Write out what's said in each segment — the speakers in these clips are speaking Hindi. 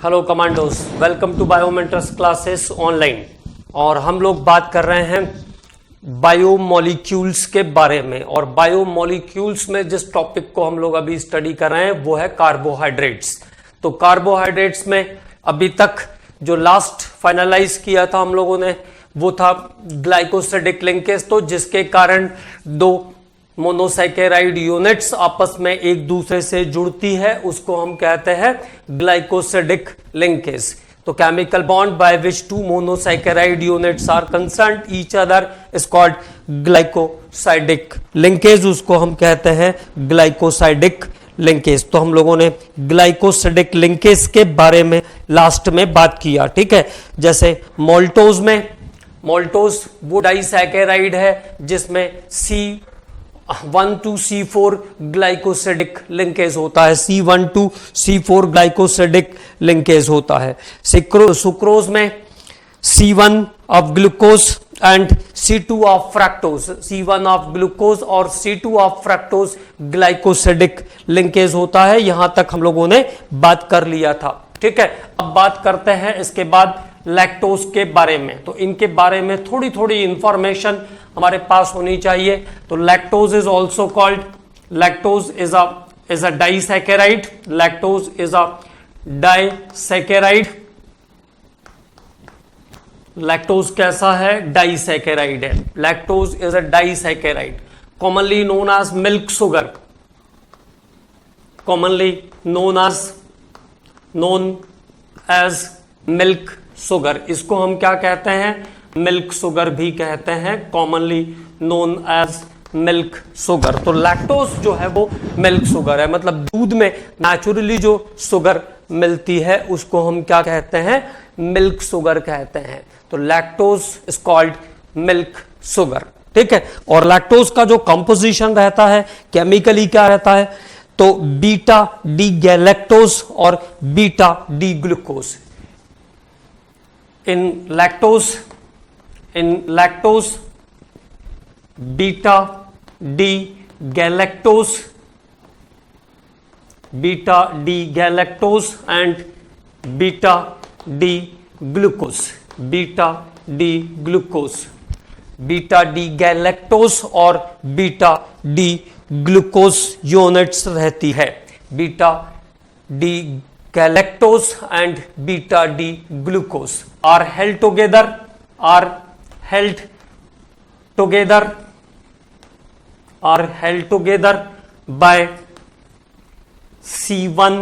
Hello commandos, welcome to Biomentors classes online. और हम लोग बात कर रहे हैं बायोमोलिक्यूल्स के बारे में। और बायोमोलिक्यूल्स में जिस टॉपिक को हम लोग अभी स्टडी कर रहे हैं वो है कार्बोहाइड्रेट्स। तो कार्बोहाइड्रेट्स में अभी तक जो लास्ट फाइनलाइज किया था हम लोगों ने वो था ग्लाइकोसिडिक लिंकेज, तो जिसके कारण दो मोनोसैकेराइड यूनिट्स आपस में एक दूसरे से जुड़ती है, उसको हम कहते हैं ग्लाइकोसिडिक लिंकेज। तो chemical bond by which two monosaccharide units are concerned each other is called glycosidic linkage, उसको हम कहते हैं ग्लाइकोसाइडिक लिंकेज। तो हम लोगों ने ग्लाइकोसिडिक लिंकेज के बारे में लास्ट में बात किया, ठीक है। जैसे मोल्टोज में, मोल्टोज वो डाइसैकेराइड है जिसमें C1 to C4 glycosidic linkage होता है, C1 to C4 glycosidic linkage होता है। सुक्रोज में C1 of glucose and C2 of fructose, C1 of glucose और C2 of fructose glycosidic linkage होता है। यहां तक हम लोगों ने बात कर लिया था, ठीक है। अब बात करते हैं इसके बाद लैक्टोज के बारे में। तो इनके बारे में थोड़ी थोड़ी इंफॉर्मेशन हमारे पास होनी चाहिए। तो lactose is also called, lactose is a disaccharide, lactose is a disaccharide. Lactose कैसा है? डाइसैकेराइड है। Lactose is a disaccharide, commonly known as milk sugar, commonly known as milk sugar. इसको हम क्या कहते हैं? मिल्क शुगर भी कहते हैं, commonly known as milk sugar. तो लैक्टोज जो है वो मिल्क शुगर है, मतलब दूध में नेचुरली जो शुगर मिलती है उसको हम क्या कहते हैं? मिल्क शुगर कहते हैं। तो lactose is called milk sugar, ठीक है। और लैक्टोज का जो कंपोजिशन रहता है केमिकली क्या रहता है? तो बीटा डी गैलेक्टोज और beta D glucose. In lactose, beta D galactose, beta D galactose and beta D glucose, beta D glucose, beta D galactose और beta D glucose यूनिट्स रहती है। beta D galactose and beta D glucose are held together by C1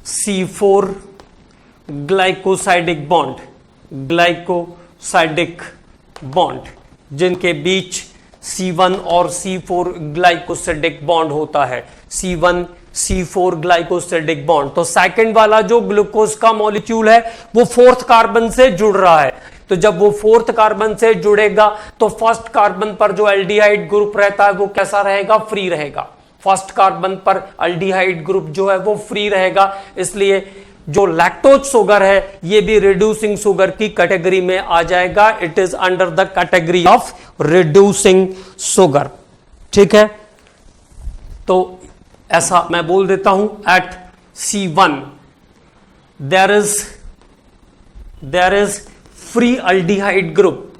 C4 glycosidic bond, जिनके बीच C1 और C4 ग्लाइकोसिडिक बॉन्ड होता है, C1 C4 ग्लाइकोसिडिक बॉन्ड। तो सेकंड वाला जो ग्लूकोज का मॉलिक्यूल है वो फोर्थ कार्बन से जुड़ रहा है। तो जब वो फोर्थ कार्बन से जुड़ेगा तो फर्स्ट कार्बन पर जो एल्डिहाइड ग्रुप रहता है वो कैसा रहेगा? फ्री रहेगा। फर्स्ट कार्बन पर एल्डिहाइड ग्रुप जो है वो फ्री रहेगा। इसलिए जो लैक्टोज शुगर है ये भी रिड्यूसिंग शुगर की कैटेगरी में आ जाएगा। It is under the category of reducing sugar, ठीक है। तो ऐसा मैं बोल देता हूं, at C1 there is free aldehyde group,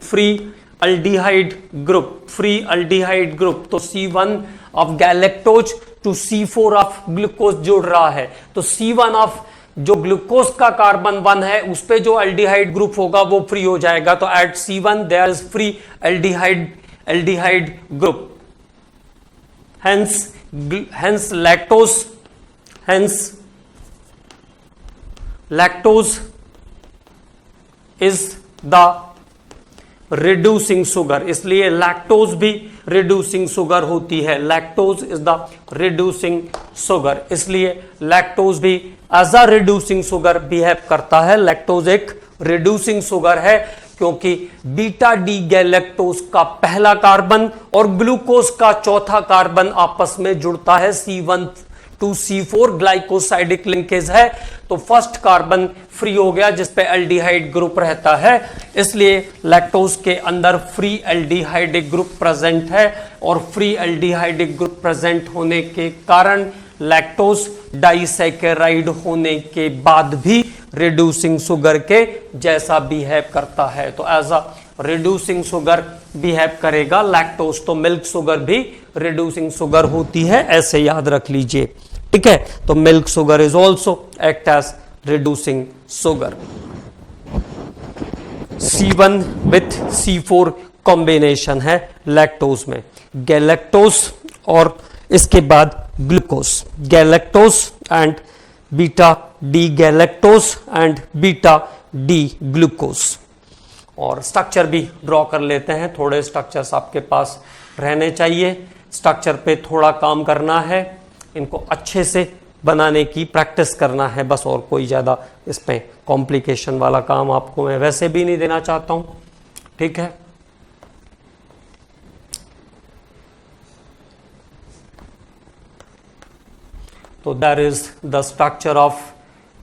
तो C1 of galactose to C4 of glucose जुड़ रहा है। तो C1 ऑफ जो ग्लूकोज का कार्बन 1 है उस पे जो अल्डिहाइड ग्रुप होगा वो फ्री हो जाएगा। तो at C1 there is free aldehyde group, hence lactose is the reducing sugar, इसलिए लैक्टोज भी रिड्यूसिंग शुगर होती है। Lactose is the reducing sugar, इसलिए लैक्टोज भी as a reducing sugar behave करता है। लैक्टोज एक रिड्यूसिंग शुगर है क्योंकि बीटा डी गैलेक्टोज का पहला कार्बन और ग्लूकोज का चौथा कार्बन आपस में जुड़ता है। C1 to C4 glycosidic linkage है, तो फर्स्ट कार्बन फ्री हो गया जिस पे एल्डिहाइड ग्रुप रहता है, इसलिए लैक्टोज के अंदर फ्री एल्डिहाइडिक ग्रुप प्रेजेंट है। और फ्री एल्डिहाइडिक ग्रुप प्रेजेंट होने के कारण लैक्टोज डाइसैकेराइड होने के बाद भी रिड्यूसिंग शुगर के जैसा बिहेव करता है। तो as a reducing sugar behave करेगा। लैक्टोज तो मिल्क शुगर भी रिड्यूसिंग शुगर होती है, ऐसे याद रख लीजिए, ठीक है। तो milk sugar is also act as reducing sugar. C1 with C4 combination है लैक्टोज में, गैलेक्टोज और इसके बाद glucose, galactose and beta D galactose and beta D glucose. और स्ट्रक्चर भी ड्रॉ कर लेते हैं, थोड़े स्ट्रक्चर्स आपके पास रहने चाहिए, स्ट्रक्चर पे थोड़ा काम करना है, इनको अच्छे से बनाने की प्रैक्टिस करना है बस, और कोई ज़्यादा इसमें कॉम्प्लिकेशन वाला काम आपको मैं वैसे भी नहीं देना चाहता हूं, ठीक है। तो that is the structure of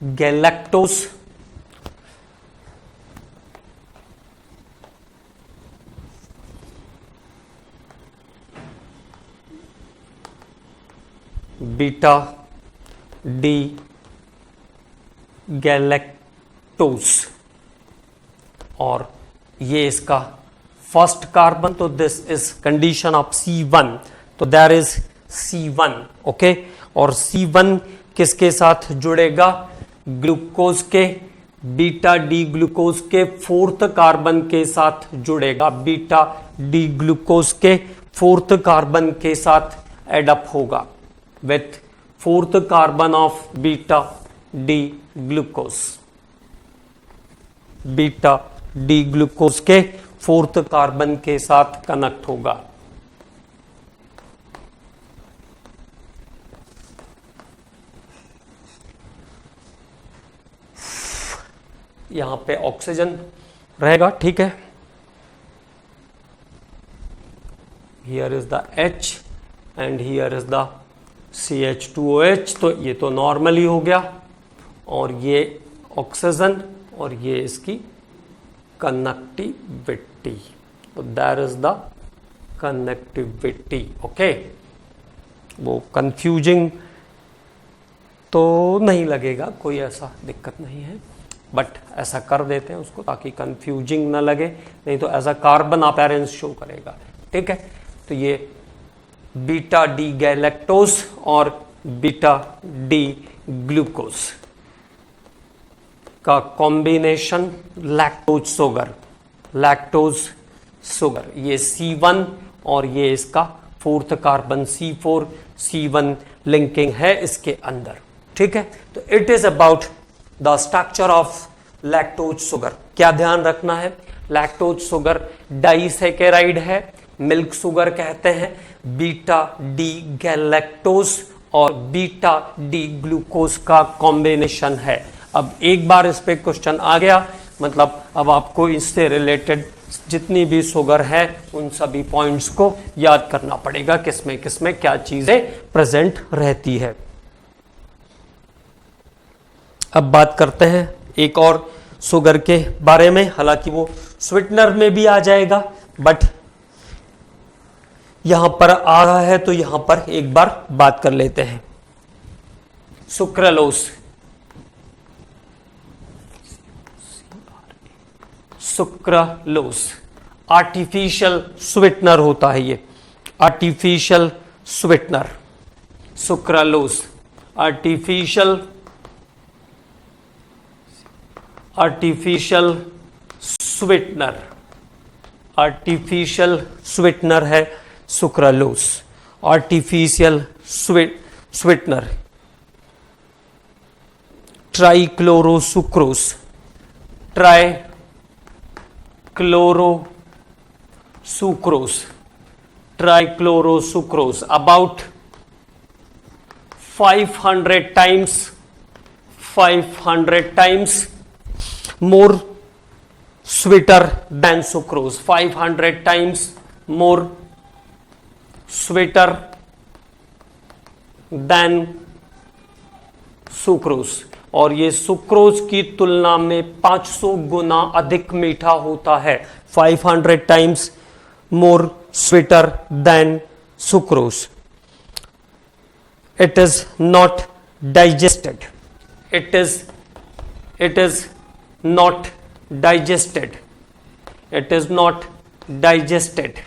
galactose, beta D galactose, और ये इसका फर्स्ट कार्बन। तो this is condition of C1, तो देयर इज C1, ओके। और C1 किसके साथ जुड़ेगा? ग्लूकोज के, बीटा डी ग्लूकोज के फोर्थ कार्बन के साथ जुड़ेगा, बीटा डी ग्लूकोज के फोर्थ कार्बन के साथ एडअप होगा with fourth carbon of beta D glucose, beta D glucose के फोर्थ कार्बन के साथ कनेक्ट होगा। यहां पे ऑक्सीजन रहेगा, ठीक है। Here is the H and here is the CH2OH, तो ये तो नॉर्मली हो गया, और ये ऑक्सीजन और ये इसकी कनेक्टिविटी, तो that is the connectivity, okay. वो कंफ्यूजिंग तो नहीं लगेगा, कोई ऐसा दिक्कत नहीं है, बट ऐसा कर देते हैं उसको ताकि कंफ्यूजिंग ना लगे, नहीं तो as a carbon appearance show करेगा, ठीक है। तो ये बीटा डी गैलेक्टोज और बीटा डी ग्लूकोज का combination lactose sugar, lactose sugar, ये C1 और ये इसका fourth carbon C4, C1 linking है इसके अंदर, ठीक है। तो it is about the structure of lactose sugar. क्या ध्यान रखना है? लैक्टोज शुगर डाइसैकेराइड है, मिल्क शुगर कहते हैं, बीटा डी गैलेक्टोज और बीटा डी ग्लूकोज का कॉम्बिनेशन है। अब एक बार इस पे क्वेश्चन आ गया, मतलब अब आपको इससे रिलेटेड जितनी भी शुगर है उन सभी पॉइंट्स को याद करना पड़ेगा, किसमें किसमें क्या चीजें प्रेजेंट रहती है। अब बात करते हैं एक और शुगर के बारे में, हालांकि वो स्वीटनर में भी आ जाएगा, बट यहां पर आ रहा है तो यहां पर एक बार बात कर लेते हैं। सुक्रालोज, सुक्रालोज आर्टिफिशियल स्वीटनर होता है, ये artificial sweetener, sucralose artificial sweetener, artificial sweetener है sucralose, artificial sweetener, trichlorosucrose, trichlorosucrose, trichlorosucrose about 500 times more sweeter than sucrose, 500 times more sweeter than sucrose, और ये सुक्रोज की तुलना में 500 गुना अधिक मीठा होता है, 500 times more sweeter than sucrose। it is not digested, it is not digested, it is not digested.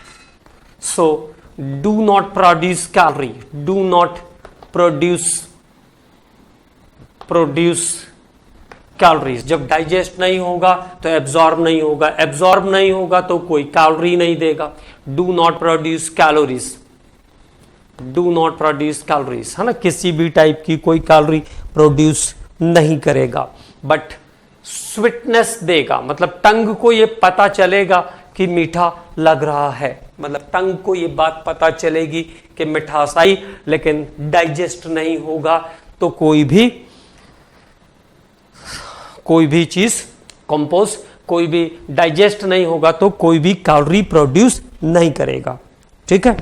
So do not produce calorie, do not produce calories. जब डाइजेस्ट नहीं होगा तो एब्जॉर्ब नहीं होगा, एब्जॉर्ब नहीं होगा तो कोई कैलोरी नहीं देगा। Do not produce calories, do not produce calories, है ना, किसी भी टाइप की कोई कैलोरी प्रोड्यूस नहीं करेगा, बट स्वीटनेस देगा। मतलब टंग को ये पता चलेगा कि मीठा लग रहा है, मतलब टंग को ये बात पता चलेगी कि मिठास आई, लेकिन डाइजेस्ट नहीं होगा तो कोई भी चीज कंपोज, कोई भी डाइजेस्ट नहीं होगा तो कोई भी कैलोरी प्रोड्यूस नहीं करेगा। ठीक है,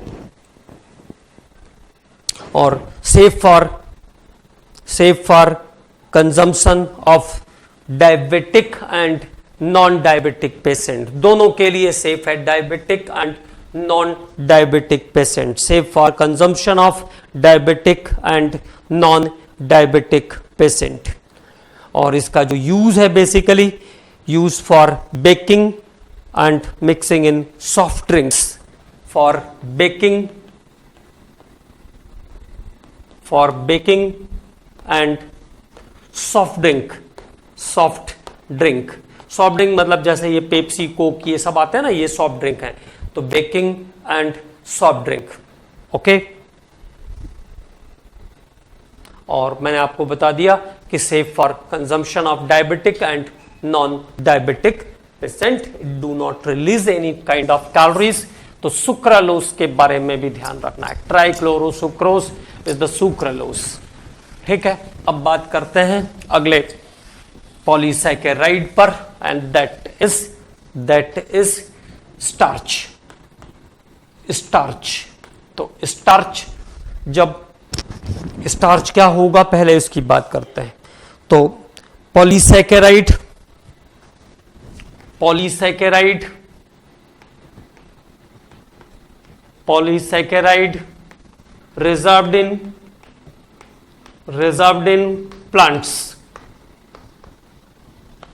और safe for consumption of diabetic and non diabetic patient, दोनों के लिए सेफ है, diabetic and non diabetic patient, safe for consumption of diabetic and non diabetic patient. और इसका जो यूज है basically use for baking and mixing in soft drinks, for baking and soft drink. Soft drink मतलब जैसे ये पेप्सी, कोक, ये सब आते हैं ना, ये सॉफ्ट ड्रिंक है, तो baking and soft drink. Okay, और मैंने आपको बता दिया कि safe for consumption of diabetic and non diabetic patient, do not release any kind of calories. तो सुक्रालोज के बारे में भी ध्यान रखना है, ट्राइक्लोरोसुक्रोज इज द सुक्रालोज। ठीक है, अब बात करते हैं अगले पॉलीसैकेराइड पर, एंड दैट इज स्टार्च। तो स्टार्च क्या होगा पहले इसकी बात करते हैं। तो पॉलीसैकेराइड रिजर्व्ड इन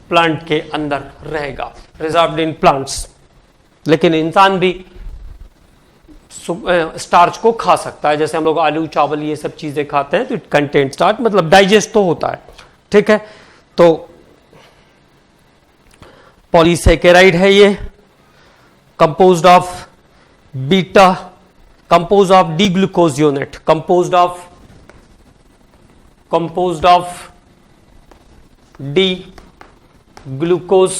प्लांट के अंदर रहेगा, रिजर्व्ड इन प्लांट्स। लेकिन इंसान भी स्टार्च को खा सकता है, जैसे हम लोग आलू, चावल, ये सब चीजें खाते हैं तो इट कंटेन स्टार्च, मतलब डाइजेस्ट तो होता है। ठीक है, तो पॉलीसैकेराइड है ये, composed of D glucose unit, composed of D glucose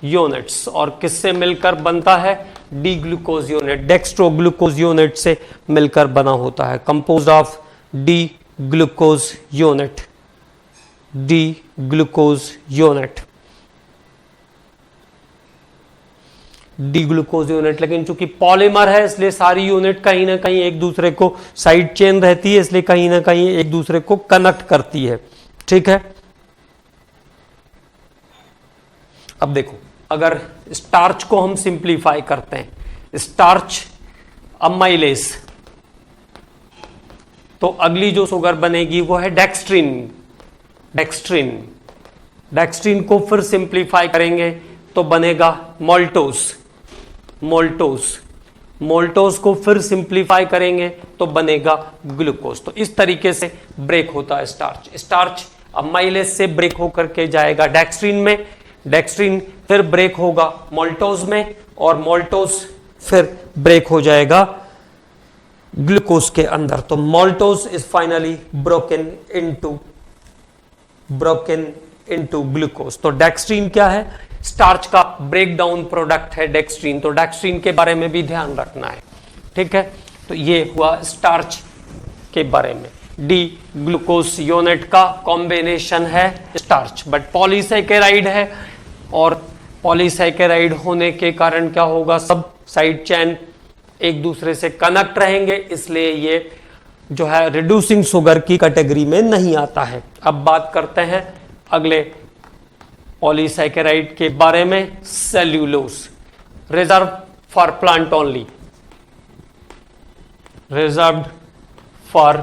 units. और किससे मिलकर बनता है? D glucose unit, dextro glucose unit से मिलकर बना होता है, composed of D glucose unit. D glucose unit, लेकिन चूंकि पॉलीमर है इसलिए सारी यूनिट कहीं ना कहीं एक दूसरे को, साइड चेन रहती है इसलिए कहीं ना कहीं एक दूसरे को कनेक्ट करती है। ठीक है, अब देखो, अगर स्टार्च को हम सिंप्लीफाई करते हैं, स्टार्च अमाइलेज, तो अगली जो शुगर बनेगी वो है डेक्स्ट्रिन को फिर सिंप्लीफाई करेंगे तो बनेगा मोल्टोज को फिर सिंप्लीफाई करेंगे तो बनेगा ग्लूकोज। तो इस तरीके से ब्रेक होता है स्टार्च अमाइलेज से ब्रेक होकर के जाएगा डेक्स्ट्रिन में, डेक्स्ट्रिन फिर ब्रेक होगा मोल्टोज में, और मोल्टोज फिर ब्रेक हो जाएगा ग्लूकोज के अंदर। तो maltose is finally broken into glucose. तो डेक्स्ट्रिन क्या है? स्टार्च का ब्रेक डाउन प्रोडक्ट है डेक्स्ट्रिन, तो डेक्स्ट्रिन के बारे में भी ध्यान रखना है। ठीक है, तो ये हुआ स्टार्च के बारे में। डी ग्लूकोज यूनिट का कॉम्बिनेशन है स्टार्च, बट पॉलीसैकेराइड है, और पॉलीसैकेराइड होने के कारण क्या होगा, सब साइड चेन एक दूसरे से कनेक्ट रहेंगे, इसलिए ये जो है रिड्यूसिंग शुगर की कैटेगरी में नहीं आता है। अब बात करते हैं अगले पॉलीसैकेराइड के बारे में, cellulose, reserve for plant only, reserved for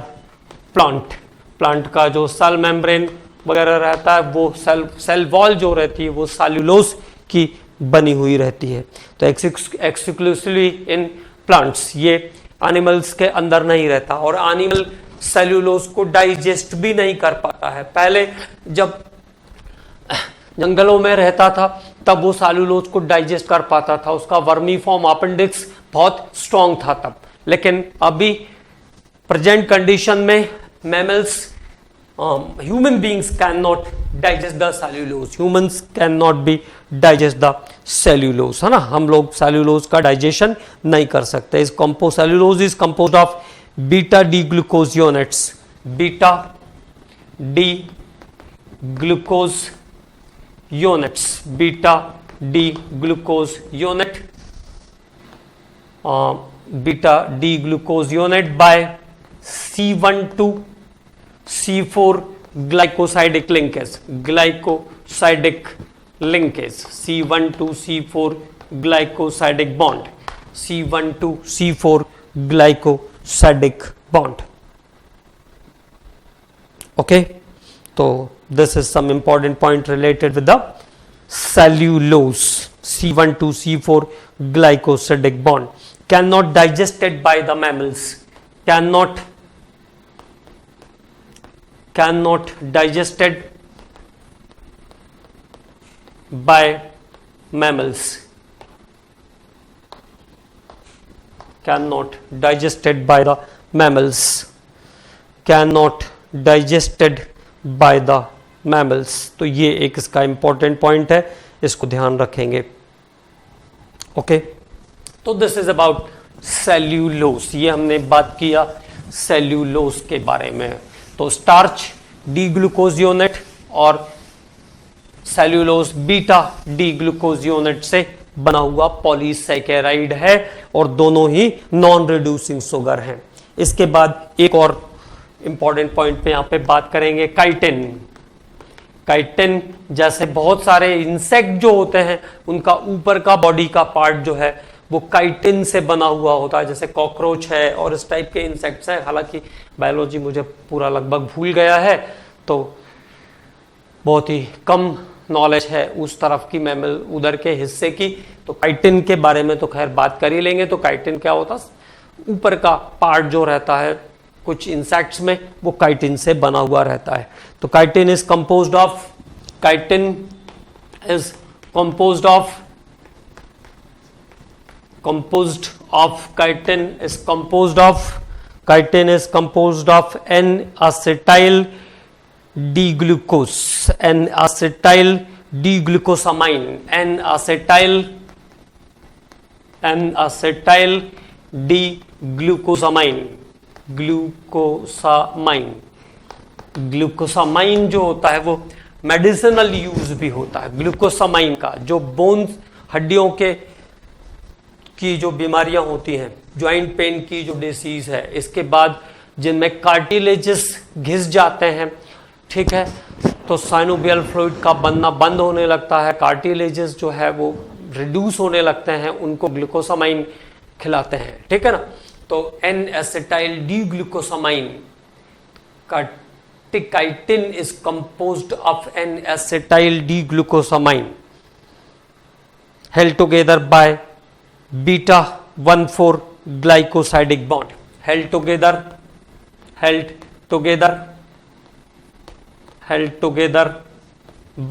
plant का जो सेल मेम्ब्रेन वगैरह रहता है वो सेल वॉल जो रहती है वो सेल्यूलोज की बनी हुई रहती है। तो एक्सक्लूसिवली इन प्लांट्स, ये एनिमल्स के अंदर नहीं रहता और एनिमल सेल्यूलोज को डाइजेस्ट भी नहीं कर पाता है। पहले जब जंगलों में रहता था तब वो सेल्यूलोज को डाइजेस्ट कर पाता था, उसका वर्मी फॉर्म अपेंडिक्स बहुत स्ट्रांग था तब। लेकिन अभी प्रेजेंट कंडीशन में mammals, human beings cannot digest the cellulose, humans cannot be digest the cellulose, है ना। हम लोग सेल्यूलोज का डाइजेशन नहीं कर सकते। इस cellulose is composed of beta D glucose units, beta D glucose units, beta D glucose unit, beta D glucose unit by C12 C4 glycosidic linkage, glycosidic linkage, C12 C4 glycosidic bond, C12 C4 glycosidic bond. Okay, तो this is some important point related with the cellulose. C12 C4 glycosidic bond can not digested by the mammals, cannot digested by mammals, cannot digested by the mammals, cannot digested by the mammals। तो ये एक इसका इंपॉर्टेंट पॉइंट है, इसको ध्यान रखेंगे। ओके, तो दिस इज अबाउट सेल्यूलोज, ये हमने बात किया सेल्यूलोज के बारे में। तो स्टार्च डी ग्लूकोज यूनिट और cellulose beta D glucose unit से बना हुआ पॉलीसैकेराइड है और दोनों ही नॉन रिड्यूसिंग शुगर हैं। इसके बाद एक और इंपॉर्टेंट पॉइंट पे यहां पे बात करेंगे, काइटिन। काइटिन जैसे बहुत सारे इंसेक्ट जो होते हैं उनका ऊपर का बॉडी का पार्ट जो है वो काइटिन से बना हुआ होता है, जैसे कॉकरोच है और इस टाइप के इंसेक्ट्स हैं। हालांकि बायोलॉजी मुझे पूरा लगभग भूल गया है, तो बहुत ही कम नॉलेज है उस तरफ की, मैमल उधर के हिस्से की। तो काइटिन के बारे में तो खैर बात कर ही लेंगे। तो काइटिन क्या होता है, ऊपर का पार्ट जो रहता है कुछ इंसेक्ट्स में वो काइटिन से बना हुआ रहता है। तो chitin is composed of, chitin is composed of, composed of chitin is composed of, chitin is composed of N-acetyl D-glucose, N-acetyl D-glucosamine, N-acetyl D-glucosamine, glucosamine जो होता है वो मेडिसिनल यूज भी होता है। ग्लूकोसामाइन का जो बोन्स, हड्डियों की जो बीमारियां होती हैं, जॉइंट पेन की जो डिसीज है, इसके बाद जिनमें कार्टिलेजेस घिस जाते हैं, ठीक है, तो साइनोवियल फ्लूइड का बनना बंद होने लगता है, कार्टिलेजेस जो है वो रिड्यूस होने लगते हैं, उनको ग्लूकोसामाइन खिलाते हैं, ठीक है ना। तो N-acetyl D-glucosamine, chitin is composed of N-acetyl D-glucosamine held together by beta 1,4 glycosidic bond, held together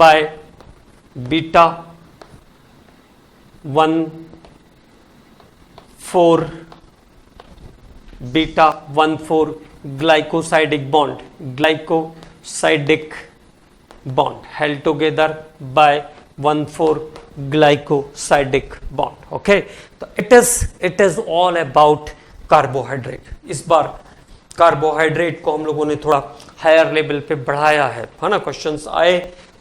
by beta 1,4 glycosidic bond, held together by 1,4 glycosidic bond। okay, तो it is all about carbohydrate। इस बार कार्बोहाइड्रेट को हम लोगों ने थोड़ा हायर लेवल पे बढ़ाया है ना। क्वेश्चंस आए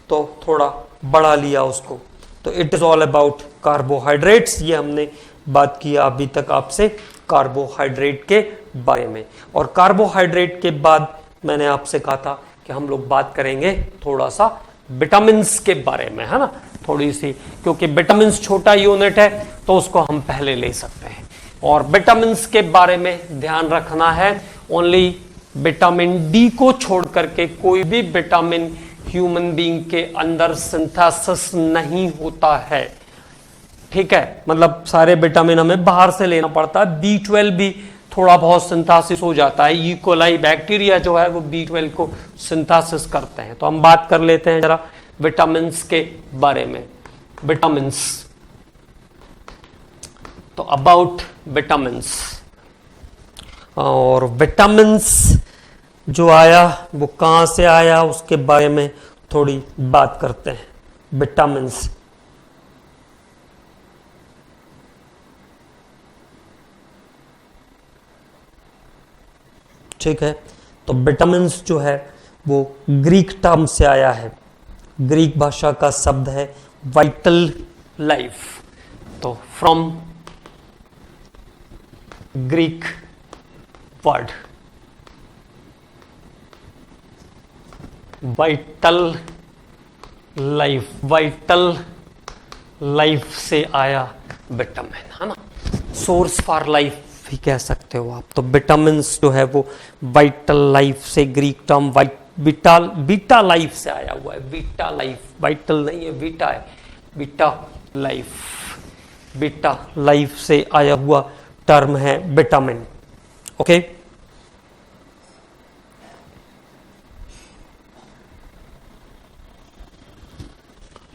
तो थोड़ा बढ़ा लिया उसको। तो it is all about carbohydrates. ये हमने बात किया अभी तक आपसे कार्बोहाइड्रेट के बारे में। और कार्बोहाइड्रेट के बाद मैंने आपसे कहा था कि हम लोग बात करेंगे थोड़ा सा विटामिन्स के बारे में, है ना, थोड़ी सी, क्योंकि विटामिन्स छोटा यूनिट है तो उसको हम पहले ले सकते हैं। और विटामिन्स के बारे में ध्यान रखना है, ओनली विटामिन डी को छोड़ करके कोई भी विटामिन ह्यूमन बीइंग के अंदर सिंथेसिस नहीं होता है। ठीक है, मतलब सारे विटामिन हमें बाहर से लेना पड़ता है। B12 भी थोड़ा बहुत सिंथेसिस हो जाता है। ई कोलाई बैक्टीरिया जो है वो B12 को सिंथेसिस करते हैं। तो हम बात कर लेते हैं जरा विटामिन के बारे में। विटामिन, तो अबाउट विटामिन, और विटामिन जो आया वो कहां से आया उसके बारे में थोड़ी बात करते हैं। विटामिन, ठीक है, तो विटामिन जो है वो ग्रीक टर्म से आया है। ग्रीक भाषा का शब्द है वाइटल लाइफ। तो from Greek word vital life, vital life से आया विटामिन, है ना, सोर्स फॉर लाइफ भी कह सकते हो आप। तो विटामिन जो है वो वाइटल लाइफ से, ग्रीक टर्म बीटा लाइफ से आया हुआ है। बीटा लाइफ, वाइटल नहीं है, बीटा है, बीटा लाइफ, बीटा लाइफ से आया हुआ टर्म है vitamin. Okay,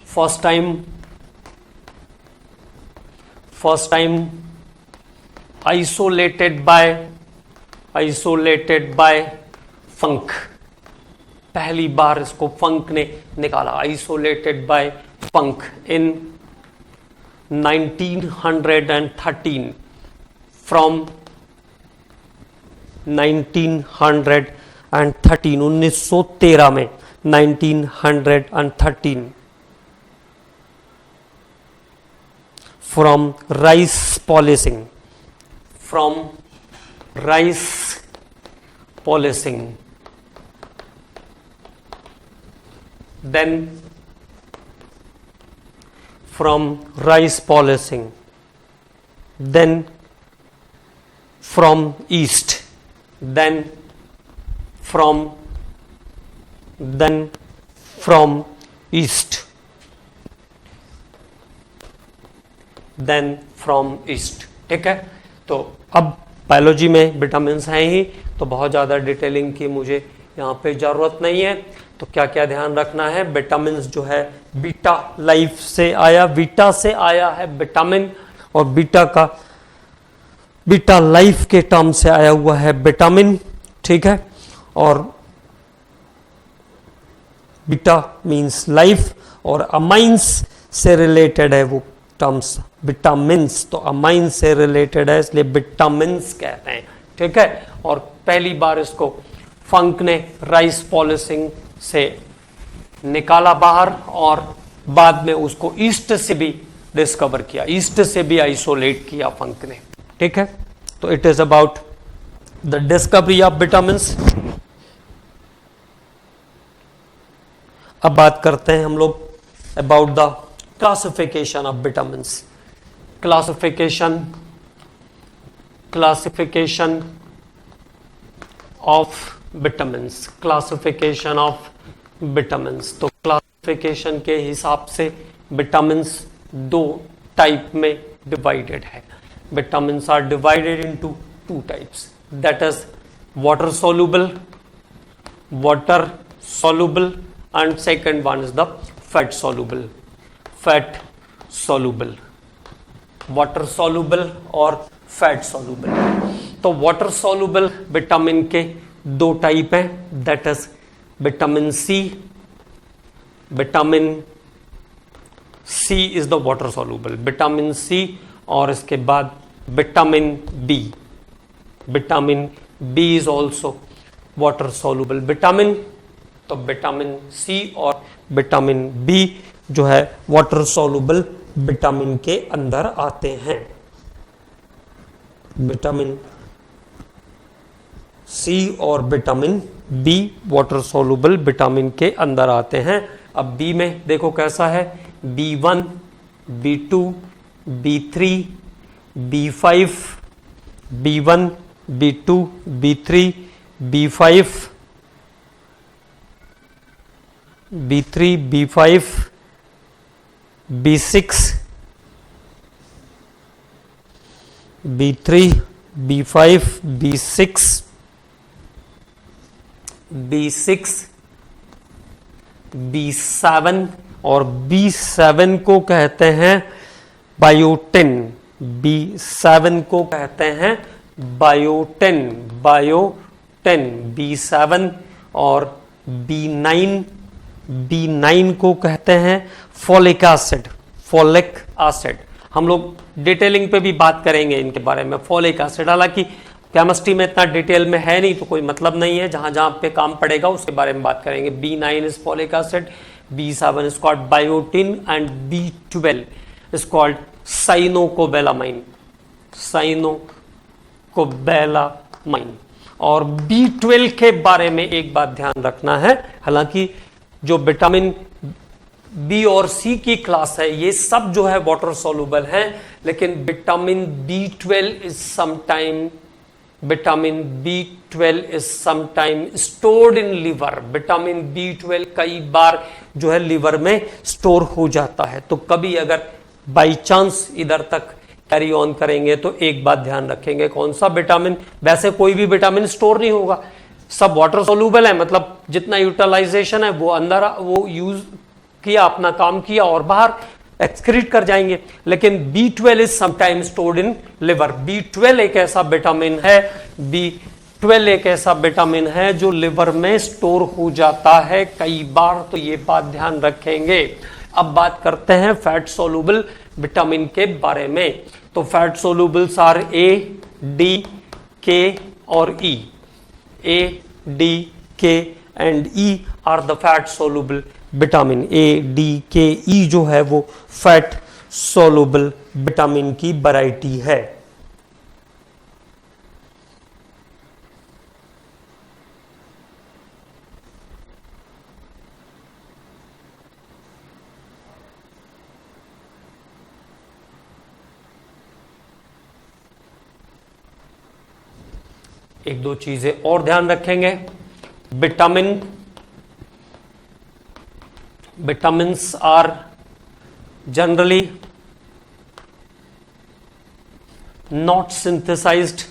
first time isolated by Funk, पहली बार इसको फंक ने निकाला। Isolated by Funk in 1913, from 1913, 1913 में, 1913, from rice polishing, then from rice polishing, then from east, then from east, then from east। ठीक है, तो अब बायोलॉजी में विटामिन हैं ही, तो बहुत ज़्यादा डिटेलिंग की मुझे यहाँ पे ज़रूरत नहीं है। तो क्या क्या ध्यान रखना है, विटामिन जो है बीटा लाइफ से आया, बीटा से आया है विटामिन, और बीटा लाइफ के टर्म से आया हुआ है विटामिन। ठीक है, और बीटा मीन्स लाइफ, और अमाइंस से रिलेटेड है वो टर्म्स विटामिन्स, तो अमाइन से रिलेटेड है इसलिए विटामिन्स कहते हैं। ठीक है, और पहली बार इसको फंक ने राइस पॉलिशिंग से निकाला बाहर, और बाद में उसको ईस्ट से भी डिस्कवर किया, ईस्ट से भी आइसोलेट किया फंक ने। ठीक है, तो it is about the discovery of vitamins. अब बात करते हैं हम लोग about the classification of vitamins. Classification of vitamins, classification of vitamins. तो क्लासिफिकेशन के हिसाब से विटामिन्स दो टाइप में डिवाइडेड है। Vitamins are divided into two types, that is water soluble and second one is the fat soluble, water soluble और फैट soluble। तो वाटर soluble विटामिन के दो टाइप हैं, that is vitamin C is the water soluble, vitamin C, और इसके बाद vitamin B is also water soluble vitamin. तो विटामिन सी और विटामिन बी जो है वाटर soluble विटामिन के अंदर आते हैं। विटामिन सी और vitamin B water soluble vitamin के अंदर आते हैं। अब बी में देखो कैसा है, B1, B2, B3, B5, B1, B2, B3, B5, B3, B5, B6, B3, B5, B6, B6, B7 और B7 को कहते हैं बायोटिन। B7 को कहते हैं बायोटिन, बायोटिन B7 और B9 को कहते हैं फोलिक एसिड, फोलिक एसिड। हम लोग डिटेलिंग पे भी बात करेंगे इनके बारे में। फोलिक एसिड हालांकि केमिस्ट्री में इतना डिटेल में है नहीं तो कोई मतलब नहीं है, जहां जहां पे काम पड़ेगा उसके बारे में बात करेंगे। B9 is folic acid, B7 is called biotin and B12 is called cyanocobalamin, cyanocobalamin। और B12 के बारे में एक बात ध्यान रखना है, हालांकि जो विटामिन बी और सी की क्लास है ये सब जो है वाटर सॉल्युबल है, लेकिन vitamin B12 is sometime stored in liver. Vitamin B12 कई बार जो है लिवर में स्टोर हो जाता है। तो कभी अगर बाई चांस इधर तक कैरी ऑन करेंगे तो एक बात ध्यान रखेंगे, कौन सा विटामिन, वैसे कोई भी विटामिन स्टोर नहीं होगा, सब वाटर सॉल्युबल है, मतलब जितना यूटिलाइजेशन है वो अंदर वो यूज किया, अपना काम किया और बाहर एक्सक्रीट कर जाएंगे। लेकिन B12 is sometime stored in liver. B12 एक ऐसा विटामिन है, B12 एक ऐसा विटामिन है जो लिवर में स्टोर हो जाता है कई बार, तो ये बात ध्यान रखेंगे। अब बात करते हैं फैट सोल्यूबल विटामिन के बारे में। तो fat solubles are A, D, K और E। A, D, K and E are the fat soluble vitamin. A, D, K, E जो है वो फैट सोल्यूबल विटामिन की वैरायटी है। एक दो चीजें और ध्यान रखेंगे। vitamins are generally not synthesized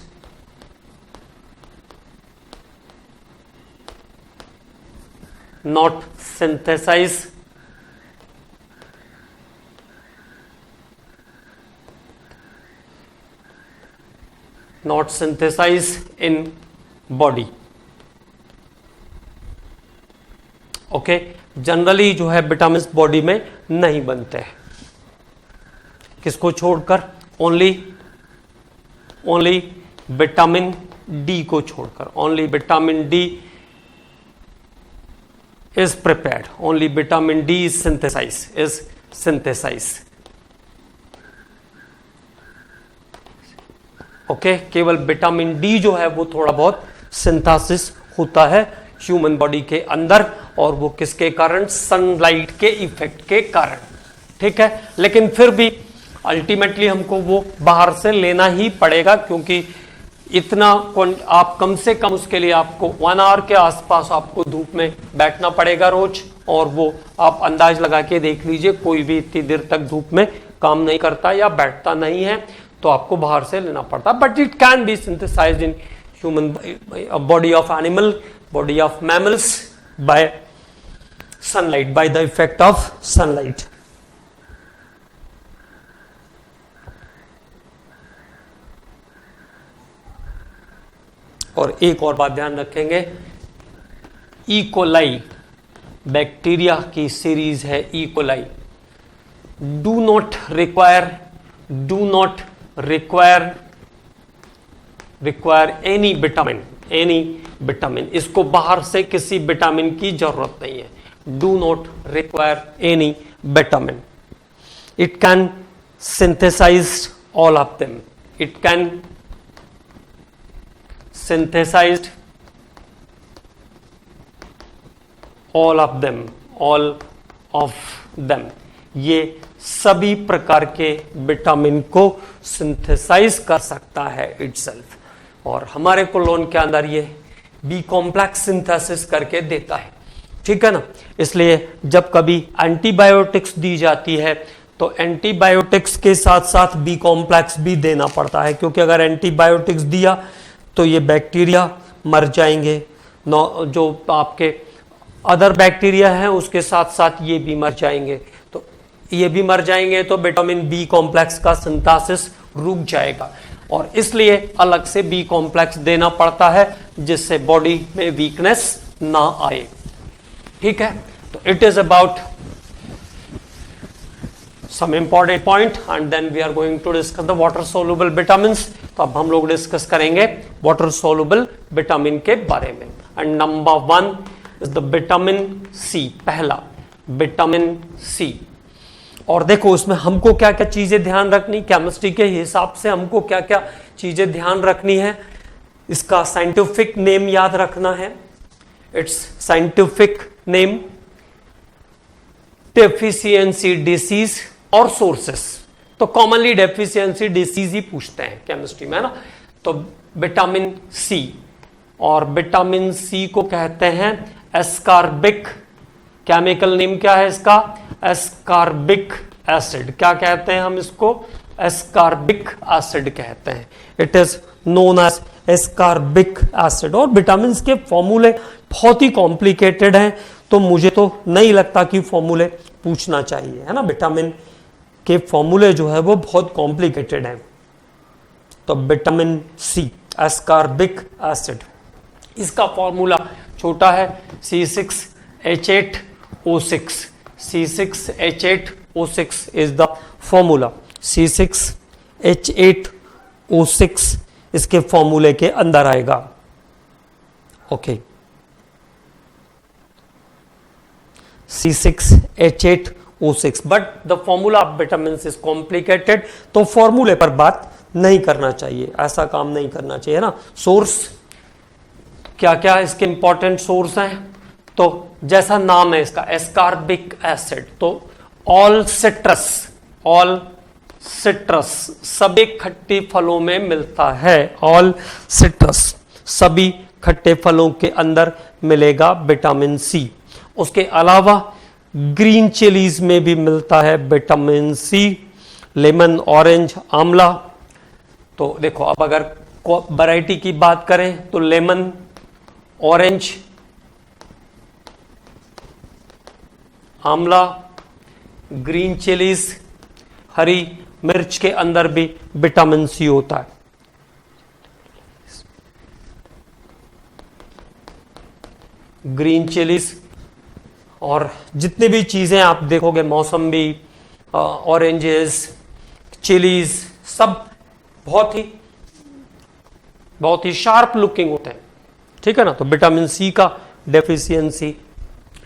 in body। Okay, generally जो है विटामिन बॉडी में नहीं बनते हैं। किसको छोड़कर? ओनली विटामिन डी को छोड़कर। Only vitamin D is prepared, only vitamin D is synthesize. Okay, केवल विटामिन डी जो है वो थोड़ा बहुत सिंथेसिस होता है ह्यूमन बॉडी के अंदर, और वो किसके कारण? सनलाइट के इफेक्ट के कारण। ठीक है, लेकिन फिर भी अल्टीमेटली हमको वो बाहर से लेना ही पड़ेगा, क्योंकि इतना आप कम से कम उसके लिए आपको 1 आवर के आसपास आपको धूप में बैठना पड़ेगा रोज। और वो आप अंदाज लगा के देख लीजिए, कोई भी इतनी देर तक धूप में काम नहीं करता या बैठता नहीं है, तो आपको बाहर से लेना पड़ता। But it can be synthesized in human body of animal, body of mammals by sunlight, by the effect of sunlight। और एक और बात ध्यान रखेंगे, ई कोलाई बैक्टीरिया की सीरीज है। E coli do not require any vitamin, इसको बाहर से किसी विटामिन की जरूरत नहीं है। Do not require any vitamin. It can synthesise all of them. It can synthesise all of them. ये सभी प्रकार के विटामिन को सिंथेसाइज कर सकता है इटसेल्फ। और हमारे कोलोन के अंदर ये बी कॉम्प्लेक्स सिंथेसिस करके देता है, ठीक है ना। इसलिए जब कभी एंटीबायोटिक्स दी जाती है तो एंटीबायोटिक्स के साथ साथ बी कॉम्प्लेक्स भी देना पड़ता है, क्योंकि अगर एंटीबायोटिक्स दिया तो ये बैक्टीरिया मर जाएंगे, जो आपके अदर बैक्टीरिया हैं उसके साथ साथ ये भी मर जाएंगे, तो ये भी मर जाएंगे तो विटामिन बी कॉम्प्लेक्स का सिंथेसिस रुक जाएगा, और इसलिए अलग से बी कॉम्प्लेक्स देना पड़ता है जिससे बॉडी में वीकनेस ना आए, ठीक है। तो it is about some important point and then we are going to discuss the water soluble vitamins। तो अब हम लोग डिस्कस करेंगे वाटर सोलुबल विटामिन के बारे में। And number 1 is the vitamin C, पहला विटामिन सी। और देखो इसमें हमको क्या क्या चीजें ध्यान रखनी, केमिस्ट्री के हिसाब से हमको क्या क्या चीजें ध्यान रखनी है। इसका साइंटिफिक नेम याद रखना है, it's scientific name, deficiency disease और सोर्सेस। तो कॉमनली डेफिशिएंसी डिसीज ही पूछते हैं केमिस्ट्री में, है ना। तो विटामिन सी, और विटामिन सी को कहते हैं एस्कॉर्बिक, केमिकल नेम क्या है इसका, एस्कॉर्बिक एसिड। क्या कहते हैं हम इसको, एस्कॉर्बिक एसिड कहते हैं। It is known as ascorbic acid. और विटामिन के फॉर्मूले बहुत ही कॉम्प्लिकेटेड हैं, तो मुझे तो नहीं लगता कि फॉर्मूले पूछना चाहिए, है ना। विटामिन के फॉर्मूले जो है वो बहुत कॉम्प्लिकेटेड हैं। तो विटामिन सी एस्कॉर्बिक एसिड, इसका फॉर्मूला छोटा है C6H8O6। C6H8O6 is the formula. C6H8O6 इसके फॉर्मूले के अंदर आएगा, okay. C6H8O6, but the formula of vitamin is complicated, तो फॉर्मूले पर बात नहीं करना चाहिए, ऐसा काम नहीं करना चाहिए ना। सोर्स क्या क्या इसके इंपॉर्टेंट सोर्स हैं, तो जैसा नाम है इसका एस्कॉर्बिक एसिड, तो ऑल सिट्रस सभी खट्टे फलों में मिलता है। ऑल सिट्रस सभी खट्टे फलों के अंदर मिलेगा विटामिन सी। उसके अलावा ग्रीन चिलीज में भी मिलता है विटामिन सी, लेमन, ऑरेंज, आंवला। तो देखो अब अगर वैरायटी की बात करें तो lemon, orange, amla, green chillies, हरी मिर्च के अंदर भी विटामिन सी होता है। ग्रीन चिलीज और जितनी भी चीजें आप देखोगे, मौसम्बी, ऑरेंजेस, चिलीज, सब बहुत ही शार्प लुकिंग होते हैं, ठीक है ना। तो विटामिन सी का डेफिशिएंसी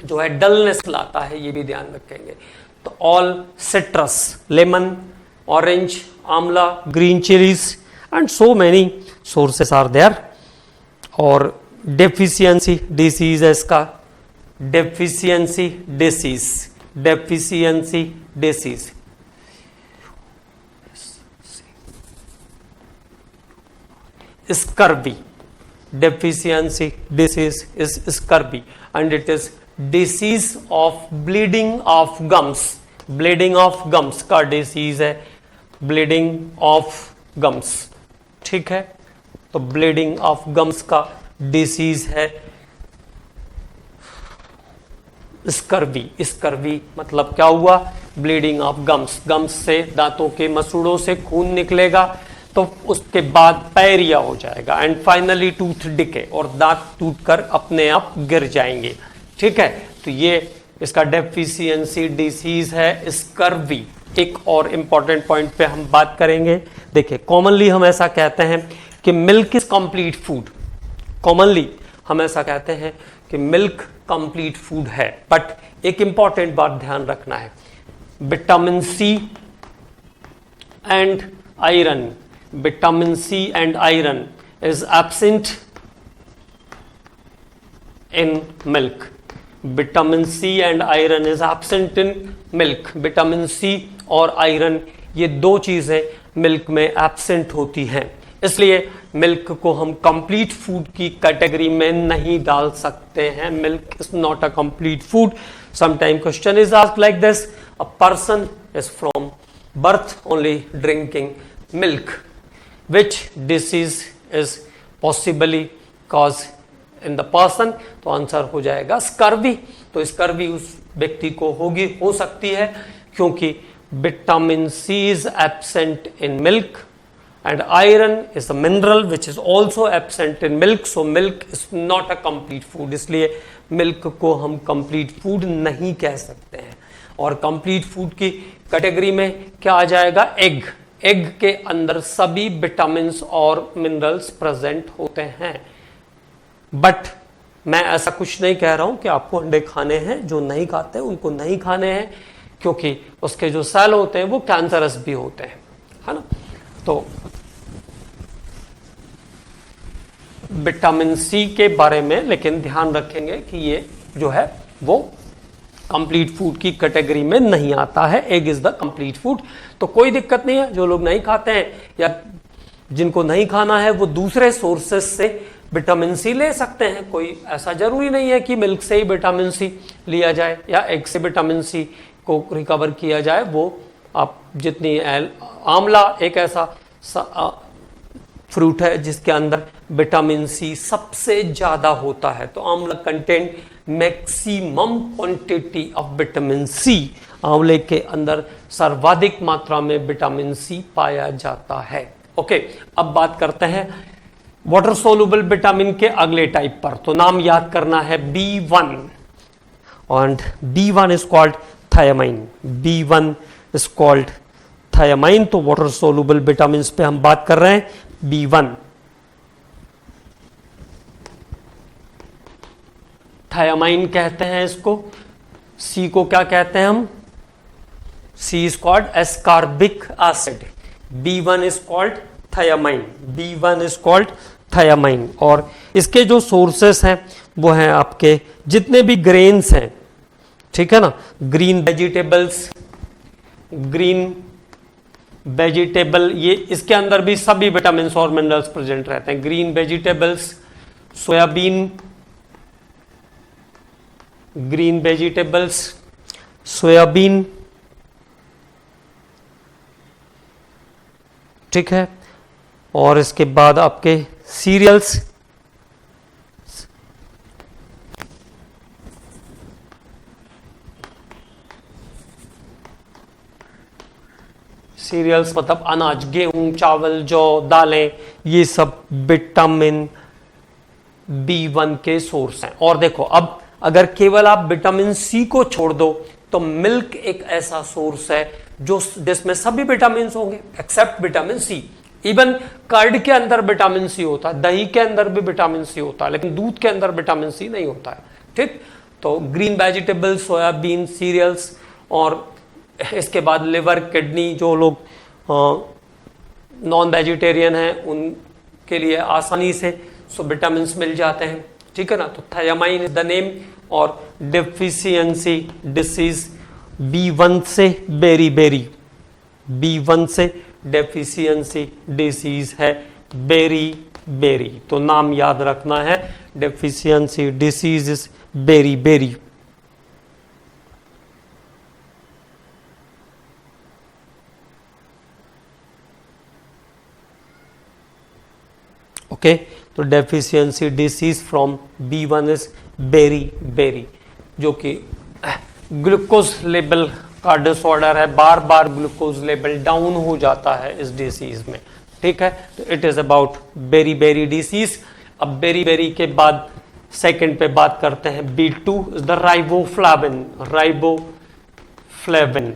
जो है डलनेस लाता है, ये भी ध्यान रखेंगे। तो all citrus, lemon, orange, amla, green chillies and so many sources are there. और डेफिशिएंसी डिसीज है इसका, deficiency disease scurvy, deficiency disease is scurvy and it is disease of bleeding of gums का डिसीज है, bleeding of gums, ठीक है। तो bleeding of gums का डिसीज है स्कर्वी मतलब क्या हुआ, ब्लीडिंग ऑफ गम्स से, दांतों के मसूड़ों से खून निकलेगा, तो उसके बाद पैरिया हो जाएगा एंड फाइनली टूथ डिके, और दांत टूटकर अपने आप गिर जाएंगे, ठीक है। तो ये इसका डेफिशिएंसी डिसीज है स्कर्वी। एक और इंपॉर्टेंट पॉइंट पे हम बात करेंगे। देखिए कॉमनली हम ऐसा कहते हैं कि milk is complete food, commonly हम ऐसा कहते हैं कि मिल्क कंप्लीट फूड है, बट एक इंपॉर्टेंट बात ध्यान रखना है, vitamin C and iron, vitamin C and iron is absent in milk. Vitamin C and iron is absent in milk. Vitamin C और आयरन ये दो चीजें मिल्क में एब्सेंट होती हैं। इसलिए मिल्क को हम कंप्लीट फूड की कैटेगरी में नहीं डाल सकते हैं. Milk is not a complete food. Sometime question is asked like this, a person is from birth only drinking milk, which disease is possibly cause in the person. तो आंसर हो जाएगा स्कर्वी. तो स्कर्वी उस व्यक्ति को हो सकती है क्योंकि vitamin C is absent in milk and iron is a mineral which is also absent in milk, so milk is not a complete food. इसलिए मिल्क को हम कंप्लीट फूड नहीं कह सकते हैं. और कंप्लीट फूड की कैटेगरी में क्या आ जाएगा? एग. एग के अंदर सभी विटामिन और मिनरल्स प्रेजेंट होते हैं. बट मैं ऐसा कुछ नहीं कह रहा हूं कि आपको अंडे खाने हैं. जो नहीं खाते उनको नहीं खाने हैं, क्योंकि उसके जो सेल होते हैं वो कैंसरस भी होते हैं, है ना. तो विटामिन सी के बारे में लेकिन ध्यान रखेंगे कि ये जो है वो कंप्लीट फूड की कैटेगरी में नहीं आता है. Egg is the complete food. तो कोई दिक्कत नहीं है. जो लोग नहीं खाते हैं या जिनको नहीं खाना है वो दूसरे सोर्सेस से विटामिन सी ले सकते हैं. कोई ऐसा जरूरी नहीं है कि मिल्क से ही विटामिन सी लिया जाए या एग से विटामिन सी को रिकवर किया जाए. वो आप जितनी आंवला एक ऐसा फ्रूट है जिसके अंदर विटामिन सी सबसे ज्यादा होता है. तो amla contain maximum quantity of vitamin C. आंवले के अंदर सर्वाधिक मात्रा में विटामिन सी पाया जाता है. ओके, अब बात करते हैं वाटर सोल्यूबल विटामिन के अगले टाइप पर. तो नाम याद करना है B1 और B1 is called thiamine. B1 is called thiamine. तो वाटर सोल्यूबल विटामिन पे हम बात कर रहे हैं. B1 थायामाइन कहते हैं इसको. C को क्या कहते हैं हम? C is called ascorbic acid. B1 is called thiamine. B1 is called thiamine. और इसके जो सोर्सेस हैं वो हैं आपके जितने भी ग्रेन्स हैं, ठीक है ना, ग्रीन वेजिटेबल्स, ग्रीन वेजिटेबल, ये इसके अंदर भी सभी विटामिन और मिनरल्स प्रेजेंट रहते हैं. Green vegetables, soybean, green vegetables, soybean, ठीक है. और इसके बाद आपके सीरियल्स, सीरियल्स मतलब अनाज, गेहूं, चावल, जौ, दालें, ये सब विटामिन B1 के सोर्स हैं. और देखो, अब अगर केवल आप विटामिन सी को छोड़ दो तो मिल्क एक ऐसा सोर्स है जो जिसमें सभी विटामिन होंगे except vitamin C. Even curd के अंदर विटामिन सी होता है, दही के अंदर भी विटामिन सी होता है, लेकिन दूध के अंदर विटामिन सी नहीं होता है. ठीक. तो ग्रीन वेजिटेबल, सोयाबीन, सीरियल्स, और इसके बाद लिवर, किडनी, जो लोग नॉन वेजिटेरियन हैं उनके लिए आसानी से विटामिन मिल जाते हैं. ठीक है ना. तो थायामाइन इज द नेम. और डेफिशिएंसी डिसीज B1 से बेरी, B1 से डेफिशिएंसी डिसीज है बेरी. तो नाम याद रखना है, deficiency disease is beri. Okay. तो deficiency disease from B1 is beri, जो कि ग्लूकोज लेवल का डिसऑर्डर है. बार बार ग्लूकोज लेवल डाउन हो जाता है इस डिसीज में. ठीक है. तो it is about beri disease. अब बेरी के बाद सेकंड पे बात करते हैं. B2 is the riboflavin.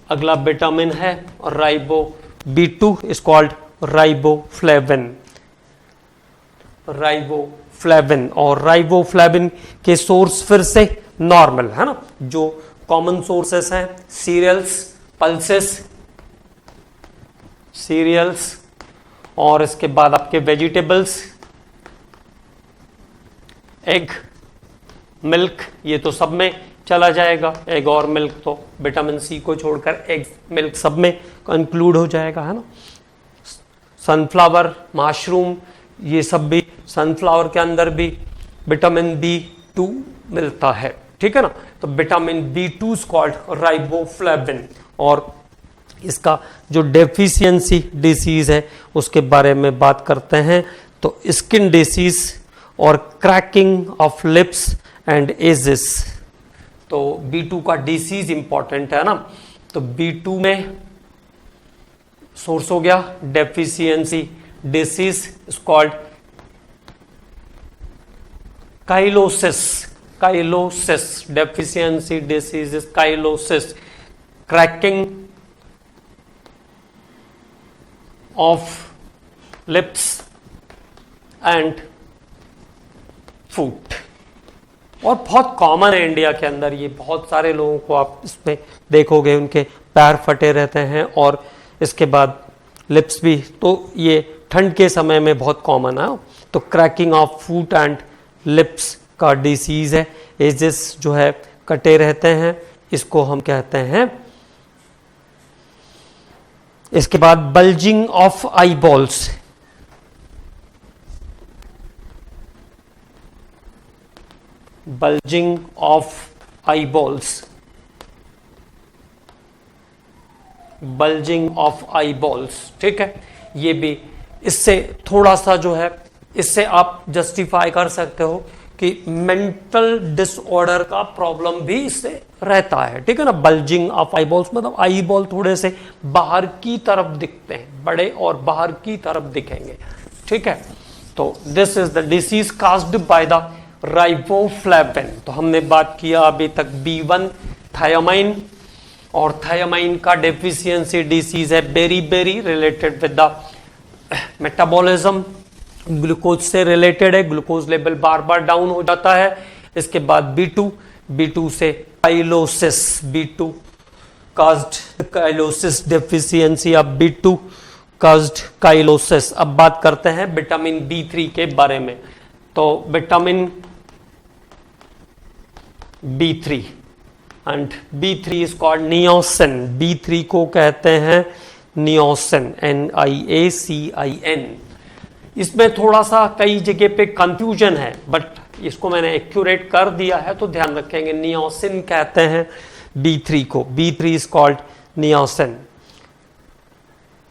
अगला विटामिन है B2 इज कॉल्ड राइबोफ्लेविन. और राइबोफ्लेविन के सोर्स फिर से नॉर्मल है ना, जो कॉमन सोर्सेस हैं, सीरियल्स, पल्सेस, और इसके बाद आपके वेजिटेबल्स, एग, मिल्क, ये तो सब में चला जाएगा. एग और मिल्क तो विटामिन सी को छोड़कर एग, मिल्क सब में इंक्लूड हो जाएगा, है ना. सनफ्लावर, मशरूम, ये सब भी सनफ्लावर के अंदर भी विटामिन B2 मिलता है, ठीक है ना। तो vitamin B2 is called riboflavin. और इसका जो डेफिशिएंसी डिसीज है उसके बारे में बात करते हैं। तो स्किन डिसीज और cracking of lips and edges. तो B2 का डिसीज इंपॉर्टेंट है ना। तो B2 में सोर्स हो गया deficiency disease is called cheilosis. Cheilosis, deficiency disease is cheilosis, cracking of lips and foot. और बहुत कॉमन है इंडिया के अंदर, ये बहुत सारे लोगों को आप इसमें देखोगे उनके पैर फटे रहते हैं और इसके बाद लिप्स भी। तो ये ठंड के समय में बहुत कॉमन है। तो cracking of foot and lips का डिसीज है। एजेस जो है कटे रहते हैं, इसको हम कहते हैं। इसके बाद bulging of I balls. Bulging of I balls, bulging of I balls, ठीक है। ये भी इससे थोड़ा सा जो है, इससे आप जस्टिफाई कर सकते हो कि मेंटल डिसऑर्डर का प्रॉब्लम भी इससे रहता है, ठीक है ना। बल्जिंग ऑफ आई बॉल्स मतलब आई बॉल थोड़े से बाहर की तरफ दिखते हैं, बड़े और बाहर की तरफ दिखेंगे, ठीक है। तो this is the disease caused by the riboflavin. तो हमने बात किया अभी तक B1 थायामाइन, और थायामाइन का डेफिशिएंसी डिसीज है beri beri related with the metabolism, glucose से रिलेटेड है। ग्लूकोज लेवल बार बार डाउन हो जाता है। इसके बाद B2 से cheilosis, B2 caused cheilosis, deficiency of B2 caused cheilosis. अब बात करते हैं विटामिन B3 के बारे में। तो vitamin B3 and B3 is called niacin. B3 को कहते हैं नियोसिन, NIACIN। इसमें थोड़ा सा कई जगह पे कंफ्यूजन है, बट इसको मैंने एक्यूरेट कर दिया है तो ध्यान रखेंगे। नियोसिन कहते हैं B3 को। B3 is called niacin,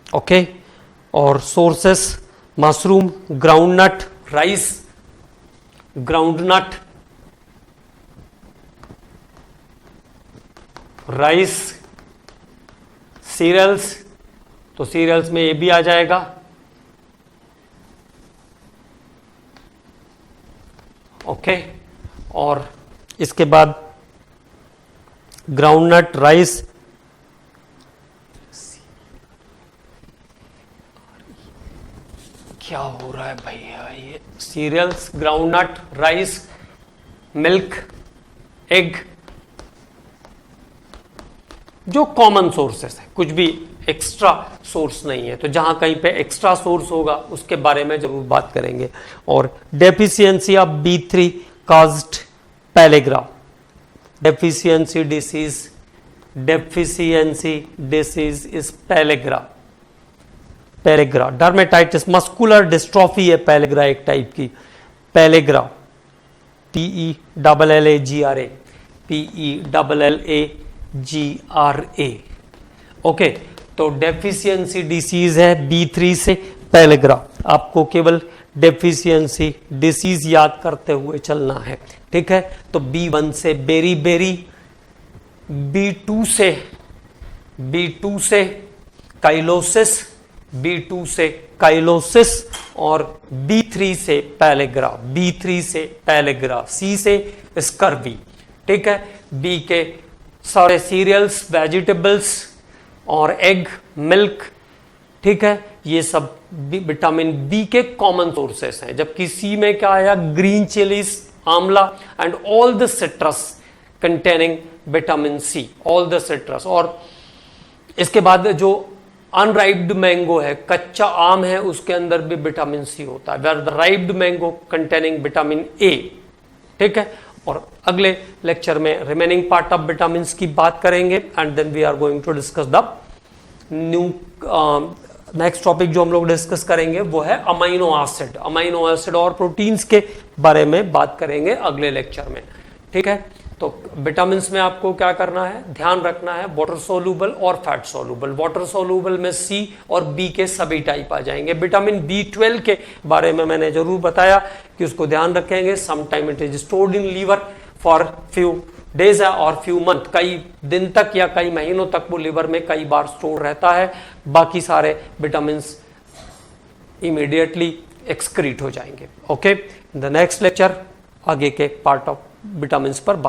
okay. और sources mushroom, groundnut, rice, groundnut, rice, cereals. तो सीरियल्स में ये भी आ जाएगा। ओके। और इसके बाद ग्राउंडनट, राइस, क्या हो रहा है भैया, ये cereals, groundnut, rice, milk, egg, जो कॉमन सोर्सेस है, कुछ भी एक्स्ट्रा सोर्स नहीं है। तो जहां कहीं पे एक्स्ट्रा सोर्स होगा उसके बारे में जरूर बात करेंगे। और deficiency of B3 caused pellagra. Deficiency disease, deficiency disease is pellagra. Pellagra, dermatitis, muscular dystrophy है पैलेग्रा एक टाइप की। Pellagra, PELLAGRA, PELLAGRA, okay. तो डेफिशिएंसी डिसीज है B3 से पैलेग्रा। आपको केवल डेफिशिएंसी डिसीज याद करते हुए चलना है, ठीक है। तो B1 से बेरी बेरी, B2 से काइलोसिस, B2 से काइलोसिस, और B3 से पैलेग्रा, B3 से पैलेग्रा, C से स्कर्वी, ठीक है। B के सारे सीरियल्स, वेजिटेबल्स और एग, मिल्क, ठीक है। ये सब विटामिन B के कॉमन सोर्सेस हैं। जबकि C में क्या आया, ग्रीन चिलीज, आंवला and all the citrus containing vitamin C, all the citrus. और इसके बाद जो अनराइप्ड मैंगो है, कच्चा आम है, उसके अंदर भी विटामिन C होता है। Where the riped mango containing vitamin A, ठीक है। और अगले लेक्चर में रिमेनिंग पार्ट ऑफ विटामिन की बात करेंगे and then we are going to discuss the new next topic जो हम लोग डिस्कस करेंगे वो है अमाइनो एसिड। अमाइनो एसिड और प्रोटीन्स के बारे में बात करेंगे अगले लेक्चर में, ठीक है। तो विटामिन में आपको क्या करना है, ध्यान रखना है, वाटर सोल्यूबल और फैट सोल्यूबल। वाटर सोल्यूबल में सी और बी के सभी टाइप आ जाएंगे। विटामिन B12 के बारे में मैंने जरूर बताया कि उसको ध्यान रखेंगे। Sometime it is stored in liver for few days और फ्यू मंथ, कई दिन तक या कई महीनों तक वो लिवर में कई बार स्टोर रहता है। बाकी सारे विटामिन इमीडिएटली एक्सक्रीट हो जाएंगे। ओके, द नेक्स्ट लेक्चर आगे के पार्ट ऑफ विटामिन पर बात